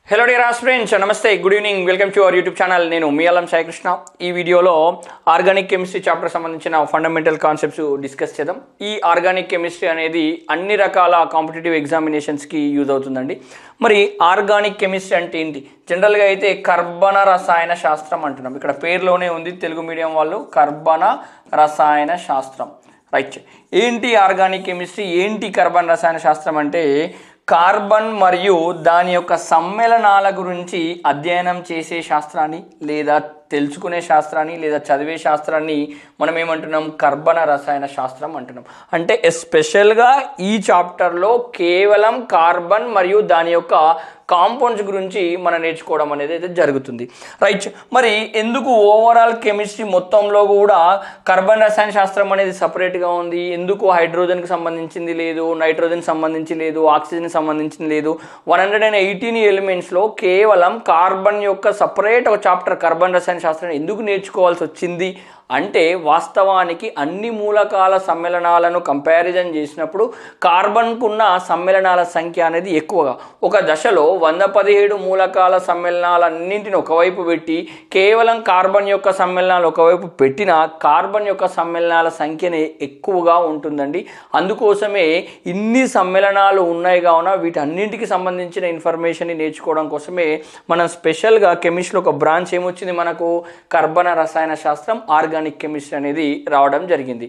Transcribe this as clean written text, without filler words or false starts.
Hello dear aspirants, నమస్తే, good evening, welcome to our YouTube channel. నేను మీ అల్లం సాయి కృష్ణ. ఈ వీడియోలో ఆర్గానిక్ కెమిస్ట్రీ చాప్టర్ సంబంధించిన ఫండమెంటల్ కాన్సెప్ట్స్ డిస్కస్ చేద్దాం. ఈ ఆర్గానిక్ కెమిస్ట్రీ అనేది అన్ని రకాల కాంపిటేటివ్ ఎగ్జామినేషన్స్కి యూజ్ అవుతుందండి. మరి ఆర్గానిక్ కెమిస్ట్రీ అంటే ఏంటి? జనరల్గా అయితే కర్బన రసాయన శాస్త్రం అంటున్నాం. ఇక్కడ పేరులోనే ఉంది, తెలుగు మీడియం వాళ్ళు కర్బన రసాయన శాస్త్రం. రైట్. ఏంటి ఆర్గానిక్ కెమిస్ట్రీ, ఏంటి కర్బన రసాయన శాస్త్రం అంటే కార్బన్ మరియు దాని యొక్క సమ్మేళనాల గురించి అధ్యయనం చేసే శాస్త్రాన్ని లేదా తెలుసుకునే శాస్త్రాన్ని లేదా చదివే శాస్త్రాన్ని మనం ఏమంటున్నాం? కర్బన రసాయన శాస్త్రం అంటున్నాం. అంటే ఎస్పెషల్గా ఈ చాప్టర్లో కేవలం కార్బన్ మరియు దాని యొక్క కాంపౌండ్స్ గురించి మనం నేర్చుకోవడం అనేది అయితే జరుగుతుంది. రైట్. మరి ఎందుకు ఓవరాల్ కెమిస్ట్రీ మొత్తంలో కూడా కార్బన్ రసాయన శాస్త్రం అనేది సపరేట్గా ఉంది? ఎందుకు హైడ్రోజన్కి సంబంధించింది లేదు, నైట్రోజన్ సంబంధించి లేదు, ఆక్సిజన్కి సంబంధించింది లేదు? 118 ఎలిమెంట్స్లో కేవలం కార్బన్ యొక్క సపరేట్ ఒక చాప్టర్ కార్బన్ రసాయన శాస్త్రం ఎందుకు నేర్చుకోవాల్సి వచ్చింది అంటే, వాస్తవానికి అన్ని మూలకాల సమ్మేళనాలను కంపారిజన్ చేసినప్పుడు కార్బన్కున్న సమ్మేళనాల సంఖ్య అనేది ఎక్కువగా. ఒక దశలో 117 మూలకాల సమ్మేళనాలన్నింటిని ఒకవైపు పెట్టి కేవలం కార్బన్ యొక్క సమ్మేళనాలు ఒకవైపు పెట్టిన కార్బన్ యొక్క సమ్మేళనాల సంఖ్యనే ఎక్కువగా ఉంటుందండి. అందుకోసమే ఇన్ని సమ్మేళనాలు ఉన్నాయి కావున వీటన్నింటికి సంబంధించిన ఇన్ఫర్మేషన్ని నేర్చుకోవడం కోసమే మనం స్పెషల్గా కెమిస్ట్రీలో ఒక బ్రాంచ్ ఏమొచ్చింది మనకు? కర్బన రసాయన శాస్త్రం, ఆర్గానిక్ కెమిస్ట్రీ అనేది రావడం జరిగింది.